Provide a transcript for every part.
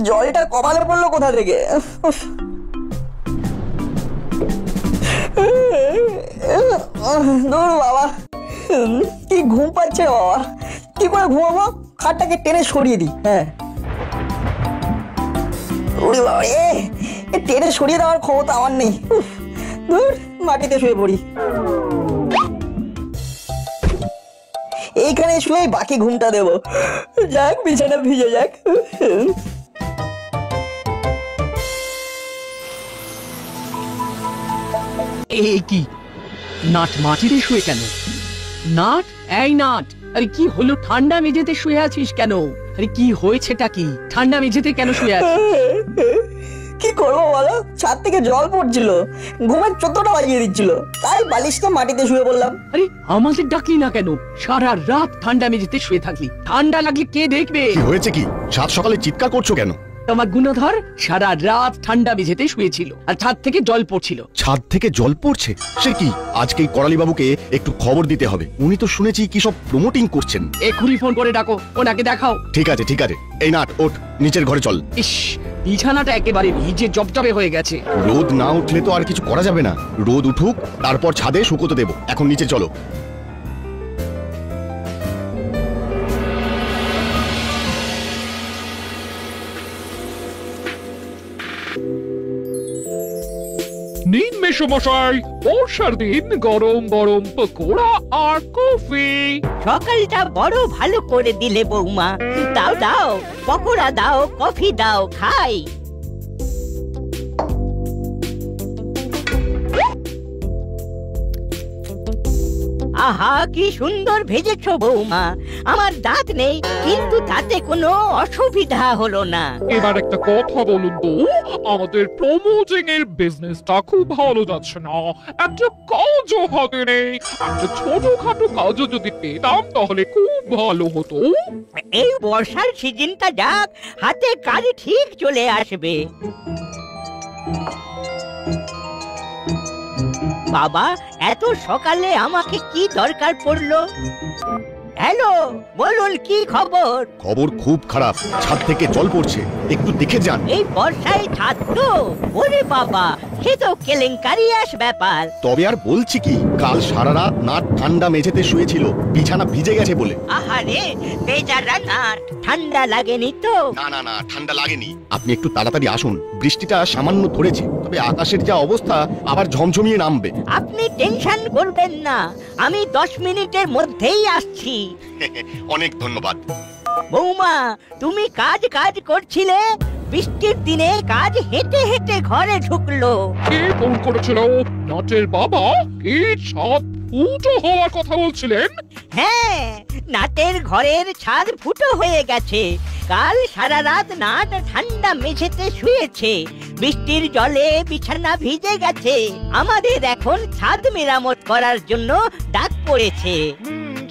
জলটা কপালে পড়লো কোথা থেকে? দূর বাবা, কি ঘুম পাচ্ছে বাবা। কি করে ঘুমাবো? খাটটাকে টেনে সরিয়ে দিই। হ্যাঁ, ওরে বাবা রে, টেনে সরিয়ে দেওয়ার ক্ষমতা আমার নেই। দূর, মাটিতে শুয়ে পড়ি। এইখানে শুয়ে বাকি ঘুমটা দেবো। যাক, বিছানা ভিজে যাক। এই কি নাট মাটিতে শুয়ে কেন? নাট, এই নাট, আরে কি হলো? ঠান্ডা মেঝেতে শুয়ে আছিস কেন? আরে কি হয়েছেটা কি? ঠান্ডা মেঝেতে কেন শুয়ে আছিস? কি করবো বলো, ছাদ থেকে জল পড়ছিল, ঘুমের 14টা বাজিয়ে দিচ্ছিল, তাই বালিশটা মাটিতে শুয়ে পড়লাম। আরে আমাদের ডাকলি না কেন? সারা রাত ঠান্ডা মেঝেতে শুয়ে থাকলি, ঠান্ডা লাগলে কে দেখবে? কি হয়েছে কি? সাত সকালে চিৎকার করছো কেন? তোমার গুণধর সারা রাত ঠান্ডা মেঝেতে শুয়েছিল আর ছাদ থেকে জল পড়ছিল। ছাদ থেকে জল পড়ছে? সে কি? আজকে করালি বাবুকে একটু খবর দিতে হবে। উনি তো শুনেছি কি সব প্রমোটিং করছেন। এক্ষুনি ফোন করে ডাকো, ওনাকে দেখাও। ঠিক আছে ঠিক আছে, এই নাট ওঠ, নিচের ঘরে চল। ইস, বিছানাটা একেবারে ভিজে জবজবে হয়ে গেছে। রোদ না উঠলে তো আর কিছু করা যাবে না। রোদ উঠুক, তারপর ছাদে শুকোতে দেবো। এখন নিচে চলো। নিন মেশমশাই, বর্ষার দিন গরম গরম পকোড়া আর কফি। সকালটা বড় ভালো করে দিলে বৌমা। দাও দাও, পকোড়া দাও, কফি দাও, খাই। আহা, কি সুন্দর ভেজেছো বৌমা। আমার দাঁত নেই, কিন্তু তাতে কোনো অসুবিধা হলো না। এবার একটা কথা বলুন তো, আমাদের প্রমোটিং এর বিজনেসটা খুব ভালো যাচ্ছে না, একটা কাজও হাতে নেই। একটা ছোটখাটো কাজও যদি পেতাম তাহলে খুব ভালো হতো। এই বর্ষার সিজনটা যাক, হাতে কাজ ঠিক চলে আসবে। বাবা, এত সকালে আমাকে কি দরকার পড়লো? হ্যালো, বলুন কি খবর? খবর খুব খারাপ, ছাদ থেকে জল পড়ছে, একটু দেখে যান। এই বর্ষায় ছাদ তো? ওরে বাবা, সে তো কেলেঙ্কারিয়াস ব্যাপার। তবে আর বলছি কি, কাল সারা রাত নাট ঠান্ডা মেঝেতে শুয়েছিল, বিছানা ভিজে গেছে বলে। আহারে, বেচারা নাট, ঠান্ডা লাগেনি তো? না না না, ঠান্ডা লাগেনি। আপনি একটু তাড়াতাড়ি আসুন, বৃষ্টিটা সামান্য ধরেছে, তবে আকাশের যা অবস্থা আবার ঝমঝমিয়ে নামবে। আপনি টেনশন করবেন না, আমি 10 মিনিটের মধ্যেই আসছি। অনেক ধন্যবাদ। বৌমা, তুমি কাজ কাজ করছিলে, বৃষ্টির দিনে কাজ হেঁটে হেঁটে ঘরে ঢুকলো। কে ফোন করেছিল? নাটের বাবা? এই ছাদ ফুটো হওয়ার কথা বলছিলেন? হ্যাঁ, নাটের ঘরের ছাদ ফুটো হয়ে গেছে। কাল সারা রাত নাট ঠান্ডা মেঝেতে শুয়েছে, বৃষ্টির জলে বিছানা ভিজে গেছে। আমাদের এখন ছাদ মেরামত করার জন্য ডাক পড়েছে।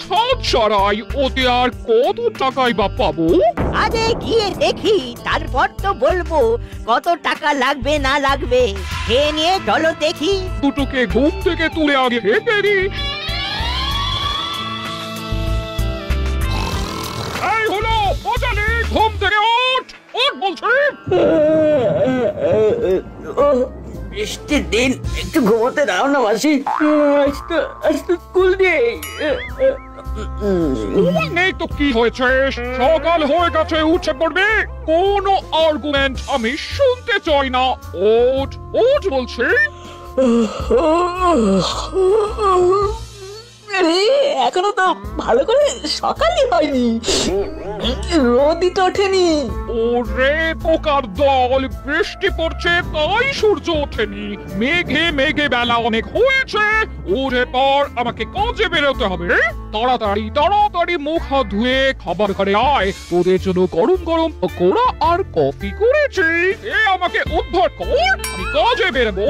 ছাদ সারাই, ওতে আর কত টাকাই বা পাবো? আগে গিয়ে দেখি, তারপর তো বলবো কত টাকা লাগবে না লাগবে। খেয়ে নিয়ে চলো দেখি। দুটোকে ঘুম থেকে তুলে আগে হেঁটে দিই। এই হলো, বোঝালি, ঘুম থেকে ওঠ, ওঠ বলছি। বৃষ্টির দিন, একটু ঘুমোতে দাও না মাসি। আজ তো স্কুল নেই। সময় নেই তো কি হয়েছে, সকাল হয়ে গেছে, উঠে পড়বে। কোনো আর্গুমেন্ট আমি শুনতে চাই না। ওঠ ওঠ বলছি। এখনো তো ভালো করে সকালই হয়নি, রোদই তো ওঠেনি। ওরে পোকার দল, বৃষ্টি পড়ছে তাই সূর্য ওঠেনি। মেঘে মেঘে বেলা অনেক হয়েছে। ওরে পর আমাকে কাজে বেরোতে হবে। তাড়াতাড়ি তাড়াতাড়ি মুখ হাত ধুয়ে খাবার ঘরে আয়, তোদের জন্য গরম গরম পকোড়া আর কফি করেছি। এ আমাকে উদ্ধার কর, আমি কাজে বেরোবো।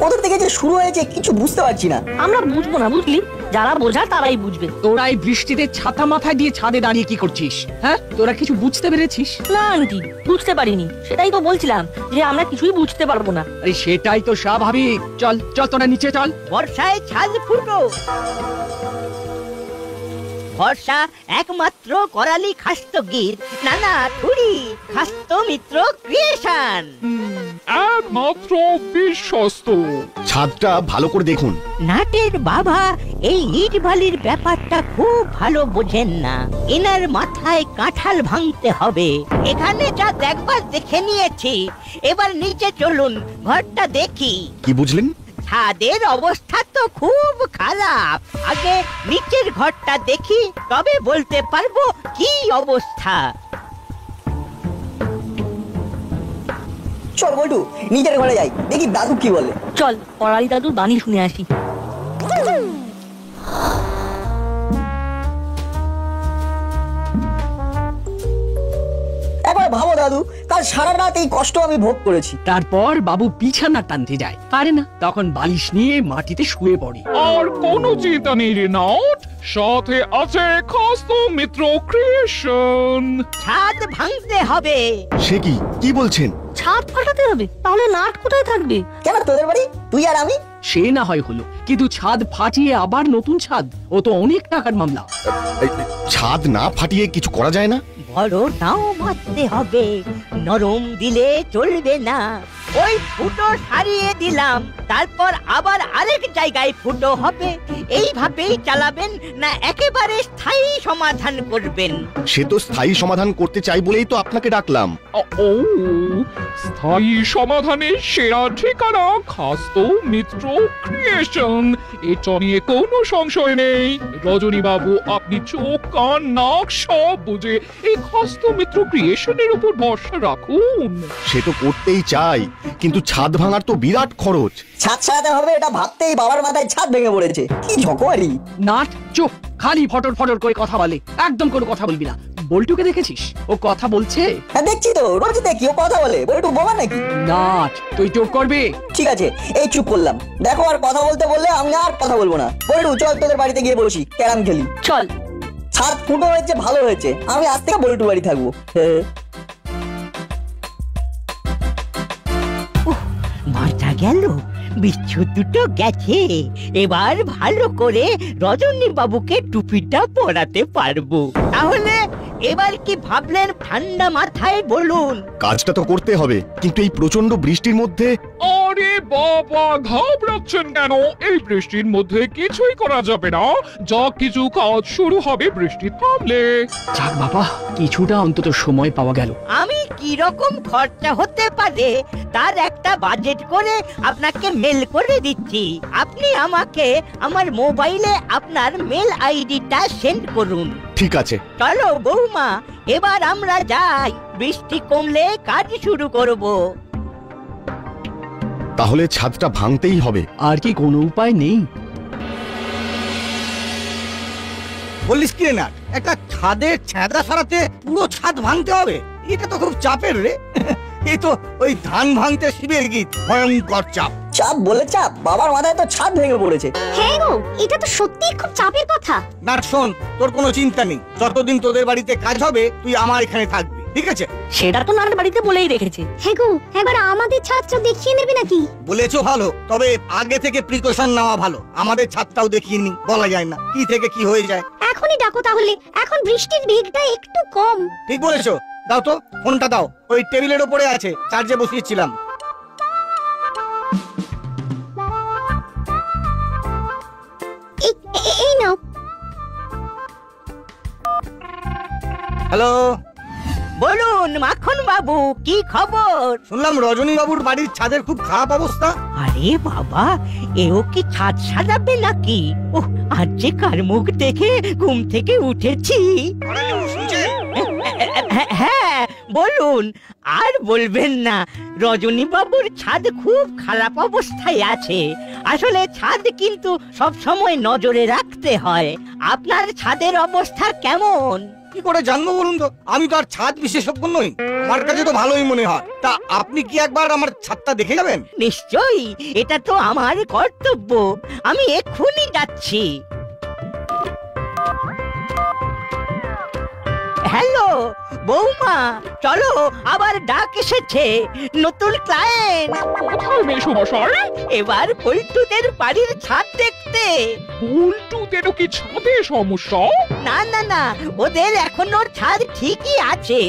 কোথা থেকে যে শুরু হয়েছে কিছু বুঝতে পারছি না। আমরা বুঝবো না, বুঝলি? যারা বোঝার তারাই বুঝবে। তোরা এই বৃষ্টিতে ছাতা মাথায় দিয়ে ছাদে দাঁড়িয়ে কি করছিস? হ্যাঁ, তোরা কিছু বুঝতে পেরেছিস? না আন্টি, বুঝতে পারিনি। সেটাই তো বলছিলাম যে আমরা কিছুই বুঝতে পারবো না। আরে সেটাই তো স্বাভাবিক। চল চল, তোরা নিচে চল। বর্ষায় ছাদ ফুটো। ভরসা একমাত্র করালি খাস্তগির, না না থুড়ি খাস্ত মিত্র ক্রিয়েশন। একমাত্র বিশ্বস্ত। ছাদটা ভালো করে দেখুন। নাটের বাবা এই ইট বালির ব্যাপারটা খুব ভালো বোঝেন না। এনার মাথায় কাঁঠাল ভাঙতে হবে। এখানে যা দেখবার দেখে নিয়েছি, এবার নিচে চলুন, ঘরটা দেখি। কি বুঝলেন? ছাদের অবস্থা তো খুব খারাপ। আগে নিচের ঘরটা দেখি, তবে বলতে পারবো কি অবস্থা। চল বল্টু, নিজের ঘরে যাই, দেখি দাদু কি বলে। চল পড়ালি দাদুর বাণী শুনে আসি। একবার ভাবো দাদু, কাল সারা রাত এই কষ্ট আমি ভোগ করেছি। তারপর বাবু বিছানা টানতে যায়, পারে না, তখন বালিশ নিয়ে মাটিতে শুয়ে পড়ে। আর কোনো চিন্তা নেই রে নাট, সাথে আছে খাস্ত মিত্র ক্রিয়েশন। ছাদ ভাঙতে হবে। সে কি বলছেন? ছাদ ফাটাতে হবে? তাহলে নাট কোথায় থাকবে? কেন তোদের বাড়ি তুই আর আমি? সে না হয় হলো, কিন্তু ছাদ ফাটিয়ে আবার নতুন ছাদ, ও তো অনেক টাকার মামলা। এই, ছাদ না ফাটিয়ে কিছু করা যায় না? বড় নাও মারতে হবে, নরম দিলে চলবে না। ওই ফুটো সারিয়ে দিলাম, তারপর আবার আরেক জায়গায় ফুটো হবে। এইভাবেই চালাবেন না একেবারে স্থায়ী সমাধান করবেন? সে তো স্থায়ী সমাধান করতে চাই বলেই তো আপনাকে ডাকলাম। ও, স্থায়ী সমাধানের সেরা ঠিকানা খাস্ত মিত্র ক্রিয়েশন। এটা নিয়ে কোনো সংশয় নেই। রজনী বাবু, আপনি চোখ কান নাক সব বুঝে এই খাস্ত মিত্র ক্রিয়েশনের উপর ভরসা রাখুন। সে তো করতেই চাই, কিন্তু ছাদ ভাঙার তো বিরাট খরচ। ছাদ সারাতে হবে, এটা ভাবতেই বাবার মাথায় ছাদ ভেঙে পড়েছে। কি ঝকমারি! নাট চুপ, খালি ফটর ফটর করে কথা বলে, একদম কোনো কথা বলবি না। বল্টুকে দেখেছিস ও কথা বলছে? হ্যাঁ দেখছি তো, রোজ দেখি ও কথা বলে। বল্টু বোমা নাকি? নাট তুই চুপ করবি? ঠিক আছে, এই চুপ করলাম। দেখো, আর কথা বলতে বললে আমি আর কথা বলবো না। বল্টু চল তোদের বাড়িতে গিয়ে বসি, ক্যারাম খেলি। চল। ছাদ ফুটো হয়েছে, ভালো হয়েছে। আমি আজ থেকে বল্টু বাড়ি থাকবো। মাথা গেল, বিচ্ছু দুটো গেছে। এবার ভালো করে রজনী বাবুকে টুপিটা পরাতে পারবো। তাহলে এবার কি ভাবলেন ঠান্ডা মাথায় বলুন? কাজটা তো করতে হবে, কিন্তু এই প্রচন্ড বৃষ্টির মধ্যে। আরে বাবা, ঘাবড়াচ্ছেন কেন? এই বৃষ্টির মধ্যে কিছুই করা যাবে না। যা কিছু কাজ শুরু হবে বৃষ্টি থামলে। যাক বাবা, কিছুটা অন্তত সময় পাওয়া গেল। আমি কি রকম খরচা হতে পারে তার একটা বাজেট করে আপনাকে মেল করে দিচ্ছি। আপনি আমাকে আমার মোবাইলে আপনার মেল আইডিটা সেন্ড করুন। ঠিক আছে। চলো বৌমা, এবার আমরা যাই। বৃষ্টি কমলে কাজ শুরু করব। তাহলে ছাদটা ভাঙতেই হবে। আর কি কোনো উপায় নেই? বলিস কি রে নাট, একটা ছাদের ছেঁদা সারাতে পুরো ছাদ ভাঙতে হবে? এটা তো খুব চাপের রে। এই তো ওই ধান ভাঙতে শিবের গীত, ভয়ঙ্কর চাপ। চাপ বলে চাপ, বাবার মাথায় তো ছাদ ভেঙে পড়েছে। হ্যাঁ গো, এটা তো সত্যি খুব চাপের কথা। নাট শোন, তোর কোনো চিন্তা নেই। যতদিন তোদের বাড়িতে কাজ হবে তুই আমার এখানে থাকবি, ঠিক আছে? সেটা তো নাট বাড়িতে বলেই রেখেছে। হ্যাঁ গো, একবার আমাদের ছাদটা দেখিয়ে নেবে নাকি? বলেছো ভালো, তবে আগে থেকে প্রিকশন নেওয়া ভালো। আমাদের ছাদটাও দেখিয়ে নি, বলা যায় না কি থেকে কি হয়ে যায়। এখনই ডাকো তাহলে, এখন বৃষ্টির বেগটা একটু কম। ঠিক বলেছো। দাও তো ফোনটা দাও, ওই টেবিলের উপরে আছে, চার্জে বসিয়েছিলাম। এই নাও। হ্যালো, বলুন মাখন বাবু, কি খবর? শুনলাম রজনী বাবুর বাড়ির ছাদের খুব খারাপ অবস্থা। আরে বাবা, এও কি ছাদ সাজাবে নাকি? ওহ, আজ যে কার মুখ দেখে ঘুম থেকে উঠেছি। হ্যাঁ বলুন, আর বলবেন না। রজনী বাবুর ছাদ খুব খারাপ অবস্থায় আছে। আসলে ছাদ কিন্তু সব সময় নজরে রাখতে হয়। আপনার ছাদের অবস্থা কেমন? কি করে জানবো বলুন তো? আমি তো আর ছাদ বিশেষজ্ঞ নই, আমার কাছে তো ভালোই মনে হয়। তা আপনি কি একবার আমার ছাদটা দেখে যাবেন? নিশ্চয়ই, এটা তো আমার কর্তব্য। আমি এক্ষুনি যাচ্ছি। হ্যালো বৌমা, চলো আবার ডাক এসেছে, নতুন ক্লায়েন্ট। কোথায় মেসোমশাই? এবার পল্টুদের বাড়ির ছাদ দেখতে। উল্টুদেরও কি ছাদে সমস্যা? না না না, ওদের এখনো ছাদ ঠিকই আছে,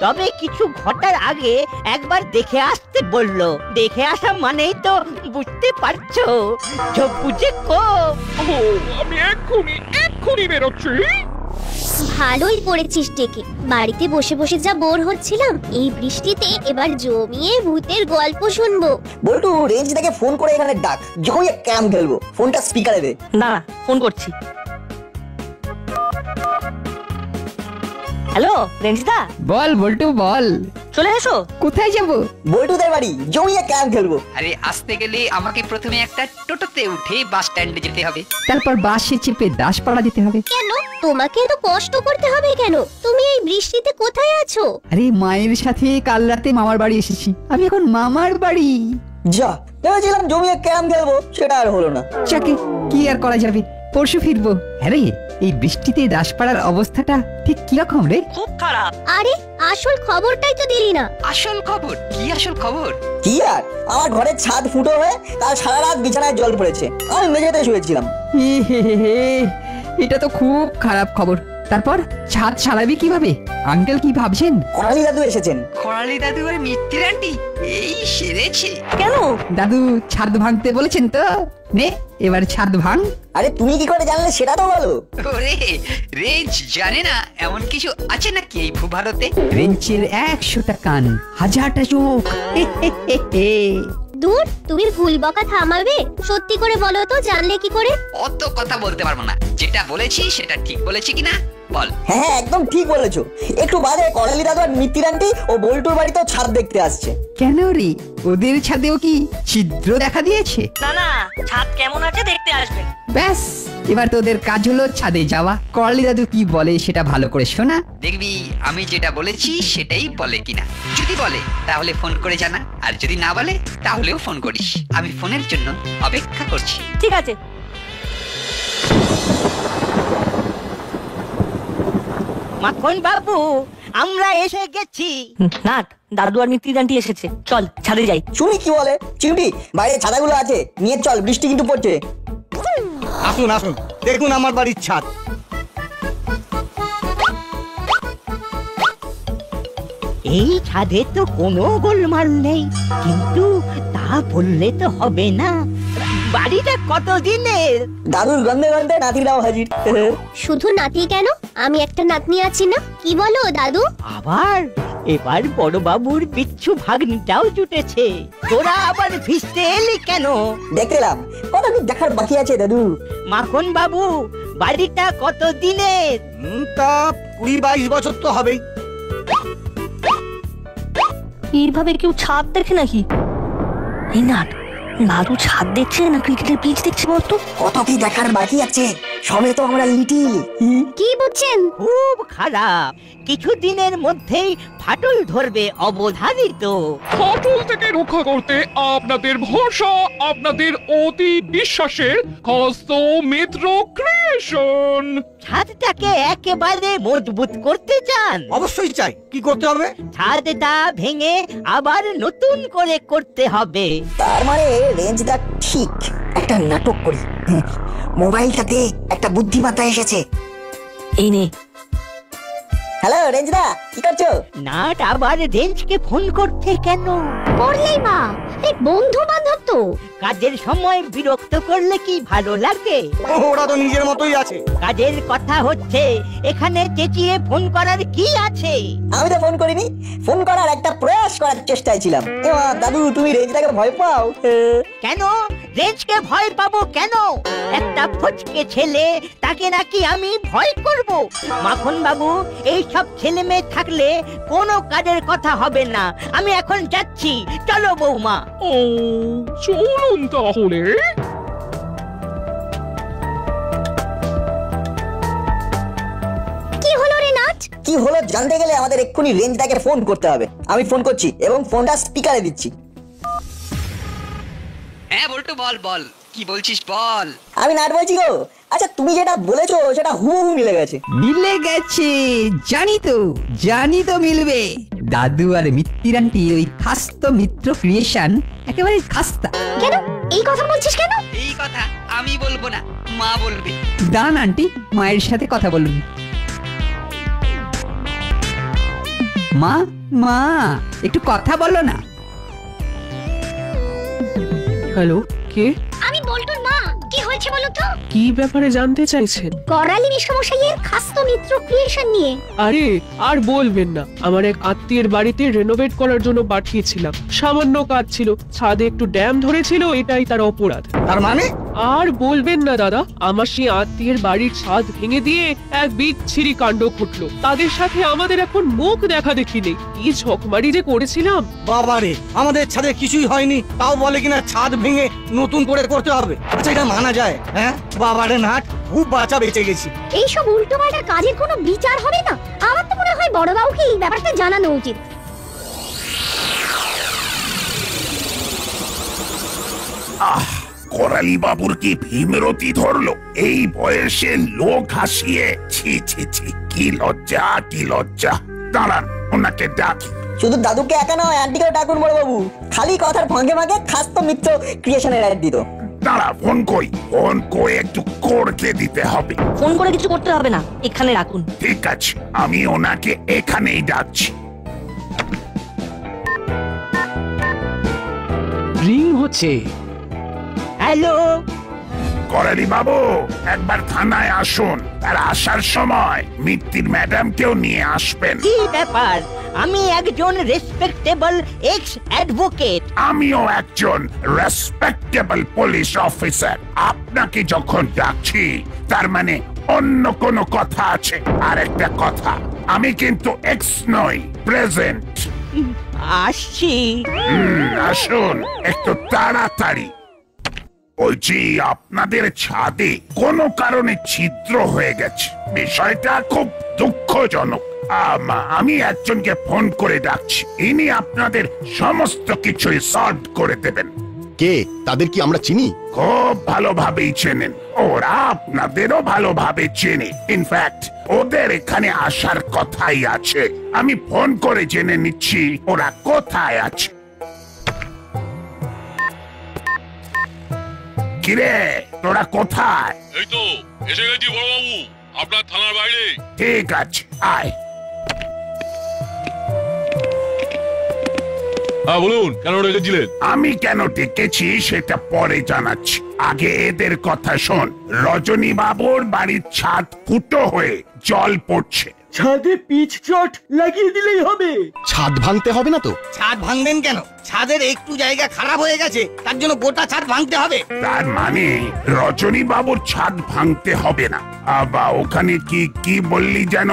তবে কিছু ঘটার আগে একবার দেখে আসতে বললো। দেখে আসা মানেই তো বুঝতে পারছো, বুঝে কম। ও, আমি এক্ষুনি বেরোচ্ছি। ভালোই করেছিস ডেকে, বাড়িতে বসে বসে যা বোর হচ্ছিলাম, এই বৃষ্টিতে এবার জমিয়ে ভূতের গল্প শুনবো। বল্টু রেঞ্জ থেকে ফোন করে এখানে ডাক, যখনই ক্যাম খেলবো ফোনটা স্পিকারে দে। না ফোন করছি। হ্যালো রেঞ্জদা, বল বল্টু বল, চলে এসো। কোথায় যাব? বল্টুদের বাড়ি, জমিয়ে ক্যাম খেলবো। আরে আসতে গেলে আমাকে প্রথমে একটা টোটোতে উঠে বাস স্ট্যান্ডে যেতে হবে, তারপর বাসে চেপে দাসপাড়া যেতে হবে। কেন তোমাকে এত কষ্ট করতে হবে কেন? তুমি এই বৃষ্টিতে কোথায় আছো? আরে মায়ের সাথে কাল রাতে মামার বাড়ি এসেছি, আমি এখন মামার বাড়ি। যা, ভেবেছিলাম জমিয়ে ক্যাম খেলবো, সেটা আর হলো না। চাকে কি আর করা যাবে, পরশু ফিরবো। আরে এই বৃষ্টিতে দাসপাড়ার অবস্থাটা ঠিক কিরকম রে? খুব খারাপ। আরে আসল খবরটাই তো দিলি না। আসল খবর কি? আসল খবর কি আর, আমার ঘরের ছাদ ফুটো হয়ে কাল সারা রাত বিছানায় জল পড়েছে, আমি মেঝেতে শুয়েছিলাম। হে হে হে হে, এটা তো খুব খারাপ খবর। তারপর ছাদ সারাবি কিভাবে? আঙ্কেল কি ভাবছেন? করালি দাদু এসেছেন। খরালি দাদু আর মিত্তির আন্টি এই সেরেছে। কেন? দাদু ছাদ ভাঙতে বলেছেন তো, নে এবার ছাদ ভাঙ। আরে তুমি কি করে জানলে সেটা তো বলো। ওরে রেঞ্জ জানে না এমন কিছু আছে নাকি এই ভূভারতে? রেঞ্চের 100টা কান, 1000টা চোখ। হে হে হে হে। দূর, তুমি ভুল বকা থামাবে? সত্যি করে বলো তো, জানলে কি করে? অত কথা বলতে পারবো না, যেটা বলেছি সেটা ঠিক বলেছি কিনা বল। হ্যাঁ একদম ঠিক বলেছো। একটু বাদে করালি দাদু আর মিত্তির আন্টি ও বল্টুর বাড়িতেও ছাদ দেখতে আসছে। কেন রে, ওদের ছাদেও কি ছিদ্র দেখা দিয়েছে? না না, ছাদ কেমন আছে দেখতে আসবেন। ব্যাস, এবার তোদের কাজ হলো ছাদে যাওয়া। করালি দাদু কি বলে সেটা ভালো করে শোনা। দেখবি আমি যেটা বলেছি সেটাই বলে কিনা। যদি বলে তাহলে ফোন করে জানা, আর যদি না বলে তাহলেও ফোন করিস। আমি ফোনের জন্য অপেক্ষা করছি। ঠিক আছে। মাখন বাবু, আমরা এসে গেছি। নাট, দাদু আর মিত্রি আন্টি এসেছে, চল ছাদে যাই। শুনি কি বলে। চিমটি, বাইরে ছাতাগুলো আছে, নিয়ে চল, বৃষ্টি কিন্তু পড়ছে। আসুন আসুন, দেখুন আমার বাড়ির ছাদ। এই ছাদে তো কোনো গোলমাল নেই, কিন্তু তা বললে তো হবে না। বাড়িটা কত দিনের? দাদুর গন্ধে গন্ধে নাতিরাও হাজির। শুধু নাতি কেন, আমি একটা নাতনি আছি না? কি বলো দাদু? আবার এবার বড় বাবুর বিচ্ছু ভাগ্নিটাও জুটেছে। তোরা আবার ভিজতে এলি কেন? দেখলাম কত কি দেখার বাকি আছে দাদু। মাখন বাবু, বাড়িটা কত দিনের? তা 20-22 বছর তো হবেই। এইভাবে কেউ ছাদ দেখে নাকি? এই নাট, দাদু ছাদ দেখছে না ক্রিকেটের পিচ দেখছে বলতো? কত কি দেখার বাকি আছে, সবে তো আমরা লিটিল। কি বুঝছেন? খুব খারাপ, কিছুদিনের মধ্যেই ফাটল ধরবে অবধারিত। ফাটল থেকে রক্ষা করতে আপনাদের ভরসা, আপনাদের অতি বিশ্বাসের হস্ত মিত্র ক্রিয়েশন। ছাদটাকে একেবারে মজবুত করতে চান? অবশ্যই চাই। কি করতে হবে? ছাদটা ভেঙে আবার নতুন করে করতে হবে। তার মানে রেঞ্জটা ঠিক একটা নাটক করি। মোবাইলটাতে একটা বুদ্ধিমত্তা এসেছে। এই নে। হ্যালো রেঞ্জদা, কি করছো? নাট আবার রেঞ্জকে ফোন করতে কেন? করলেই বা, এই বন্ধু বান্ধব তো। কাজের সময় বিরক্ত করলে কি ভালো লাগে? ওরা তো নিজের মতোই আছে। কাজের কথা হচ্ছে, এখানে চেঁচিয়ে ফোন করার কি আছে? আমি তো ফোন করিনি, ফোন করার একটা প্রয়াস করার চেষ্টায় ছিলাম। এবার দাদু তুমি রেঞ্জটাকে ভয় পাও? কেন রেঞ্জকে ভয় পাবো কেন? একটা ফচকে ছেলে, তাকে নাকি আমি ভয় করব? মাখন বাবু, এই সব ছেলে মেয়ে থাকলে কোনো কাজের কথা হবে না। আমি এখন যাচ্ছি, চলো বৌমা। ও চলুন তাহলে। কি হলো রে নাট? কি হলো জানতে গেলে আমাদের এক্ষুনি রেঞ্জটাকে ফোন করতে হবে। আমি ফোন করছি এবং ফোনটা স্পিকারে দিচ্ছি। হ্যাঁ বল্টু বল বল। কি বলছিস বল। আমি নাট বলছি গো। আচ্ছা তুমি যেটা বলেছো সেটা হুবহু মিলে গেছে। মিলে গেছে, জানি তো মিলবে। দাদু আর মিত্তির আন্টি ওই খাস্ত মিত্র ক্রিয়েশন একেবারে খাস্তা। কেন এই কথা বলছিস কেন? এই কথা আমি বলবো না, মা বলবে। দান আন্টি, মায়ের সাথে কথা বলুন। মা মা একটু কথা বলো না। হ্যালো, কে? আমি বল্টুর মা। কি হয়েছে বলো তো? কি ব্যাপারে জানতে চাইছেন? করালি মিশমশাইয়ের খাস্ত মিত্র ক্রিয়েশন নিয়ে। আরে আর বলবেন না, আমার এক আত্মীয়ের বাড়িতে রেনোভেট করার জন্য পাঠিয়েছিলাম। সামান্য কাজ ছিল, ছাদে একটু ড্যাম ধরেছিল, এটাই তার অপরাধ। তার মানে? আর বলবেন না দাদা, আমার সেই আত্মীয়ের বাড়ির ছাদ ভেঙে দিয়ে এক বিচ্ছিরি কাণ্ড ঘটলো। তাদের সাথে আমাদের এখন মুখ দেখা দেখি নেই। কি ঝকমারি যে করেছিলাম। বাবারে, আমাদের ছাদে কিছুই হয়নি, তাও বলে কিনা ছাদ ভেঙে নতুন করে করতে হবে। আচ্ছা এটা মানা যায়? হ্যাঁ বাবারে নাট, খুব বাঁচা বেঁচে গেছি। এইসব উল্টোপাল্টা কাজের কোনো বিচার হবে না? আমার তো মনে হয় বড়বাবুকে এই ব্যাপারটা জানানো উচিত। করালি বাবুর কি ভীমরতি ধরলো এই বয়সে লোক হাসিয়ে? ছি ছি ছি, কি লজ্জা, কি লজ্জা। দাঁড়ান, ওনাকে ডাকি। শুধু দাদুকে একা নয়, আন্টিকেও ডাকুন বড়বাবু। খালি কথার ফাঁকে ফাঁকে খাস্ত মিত্র ক্রিয়েশনের অ্যাড দিত। দাঁড়া, ফোন করে একটু করতে দিতে হবে। ফোন করে কিছু করতে হবে না, এখানে রাখুন। ঠিক আছে, আমি ওনাকে এখানেই ডাকছি। রিং হচ্ছে। হ্যালো, করালি বাবু, একবার থানায় আসুন। আর আসার সময় মিত্তির ম্যাডামকেও নিয়ে আসবেন। কি ব্যাপার? আমি একজন রেসপেক্টেবল এক্স অ্যাডভোকেট। আমিও একজন রেসপেক্টেবল পুলিশ অফিসার। আপনাকে যখন ডাকছি তার মানে অন্য কোনো কথা আছে। আর একটা কথা, আমি কিন্তু এক্স নই, প্রেজেন্ট। আসছি। আসুন একটু তাড়াতাড়ি। বলছি, আপনাদের ছাদে কোনো কারণে ছিদ্র হয়ে গেছে। বিষয়টা খুব দুঃখজনক। আমি একজনকে ফোন করে ডাকছি, ইনি আপনাদের সমস্ত কিছুই সলভ করে দেবেন। কে? তাদের কি আমরা চিনি? খুব ভালোভাবেই চেনেন, ওরা আপনাদেরও ভালোভাবে চেনে। ইনফ্যাক্ট ওদের এখানে আসার কথাই আছে। আমি ফোন করে জেনে নিচ্ছি ওরা কোথায় আছে। কিরে, তোরা কোথায়? এই তো এসে গেছি বড়বাবু, আপনার থানার বাইরে। ঠিক আছে, আয়। হ্যাঁ বলুন, কেন ডেকেছিলেন? আমি কেন ডেকেছি সেটা পরে জানাচ্ছি। আগে এদের কথা শোন। রজনী বাবুর বাড়ির ছাদ ফুটো হয়ে জল পড়ছে। ছাদে পিচ চট লাগিয়ে দিলেই হবে। ছাদ ভাঙতে হবে না তো? ছাদ ভাঙবেন কেন? ছাদের একটু জায়গা খারাপ হয়ে গেছে, তার জন্য গোটা ছাদ ভাঙতে হবে? তার মানে রজনী বাবুর ছাদ ভাঙতে হবে না। আবার ওখানে কি কি বললি যেন,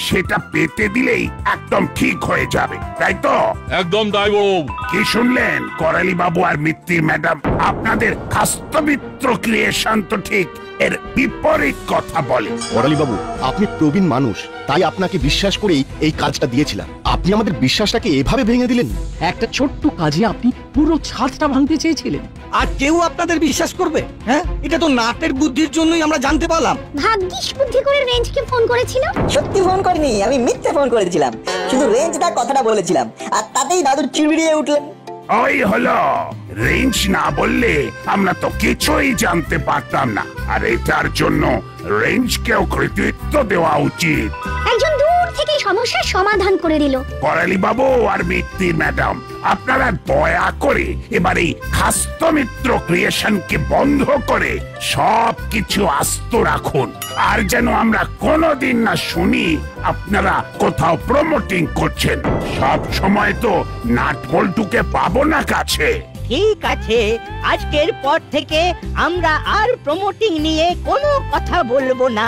সেটা পেতে দিলেই একদম ঠিক হয়ে যাবে, তাই তো? একদম তাই বড়বাবু। কি শুনলেন করালি বাবু আর মিত্তির ম্যাডাম? আপনাদের খাস্ত মিত্র ক্রিয়েশন তো ঠিক এর বিপরীত কথা বলে। করালি বাবু, আপনি প্রবীণ মানুষ, তাই আপনাকে বিশ্বাস করেই এই কাজটা দিয়েছিলাম। আপনি আমাদের বিশ্বাসটাকে এভাবে ভেঙে দিলেন। একটা ছোট্ট কাজে আপনি পুরো ছাদটা ভাঙতে চেয়েছিলেন। আর কেউ আপনাদের বিশ্বাস করবে? হ্যাঁ, এটা তো নাটের বুদ্ধির জন্যই আমরা জানতে পারলাম। ভাগ্যিস বুদ্ধি করে রেঞ্জকে ফোন করেছিল। সত্যি ফোন করিনি, আমি মিথ্যে ফোন করেছিলাম। শুধু রেঞ্জ তার কথাটা বলেছিলাম, আর তাতেই দাদুর চিড়বিড়িয়ে উঠলেন। ওই হলো, রেঞ্জ না বললে আমরা তো কিছুই জানতে পারতাম না। আর এটার জন্য রেঞ্জকেও কৃতিত্ব দেওয়া উচিত। একজন দূর থেকে সমস্যার সমাধান করে দিল। করালি বাবু আর মিত্তির ম্যাডাম, আপনারা দয়া করে এবার এই খাস্ত মিত্র ক্রিয়েশনকে বন্ধ করে সব কিছু আস্ত রাখুন। আর যেন আমরা কোনোদিন না শুনি আপনারা কোথাও প্রমোটিং করছেন। সব সময় তো নাট বল্টুকে পাবো না কাছে। ঠিক আছে, আজকের পর থেকে আমরা আর প্রমোটিং নিয়ে কোনো কথা বলবো না।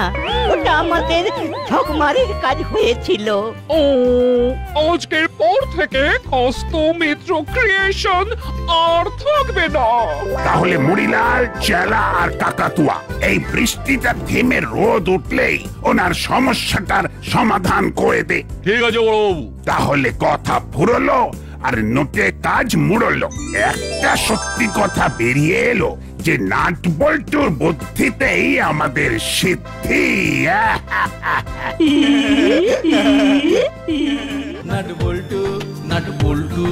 ওটা আমাদের ঝকমারির কাজ হয়েছিল। ও, আজকের পর থেকে খাস্ত মিত্র ক্রিয়েশন আর থাকবে না। তাহলে মুড়িলাল, চেলা আর কাকাতুয়া, এই বৃষ্টিটা থেমে রোদ উঠলেই ওনার সমস্যাটার সমাধান করে দে। ঠিক আছে বড়বাবু। তাহলে কথা ফুরলো আর নোটে কাজ মুড়লো। একটা সত্যি কথা বেরিয়ে এলো যে নাট বল্টুর বুদ্ধিতেই আমাদের সিদ্ধি। নাট বল্টু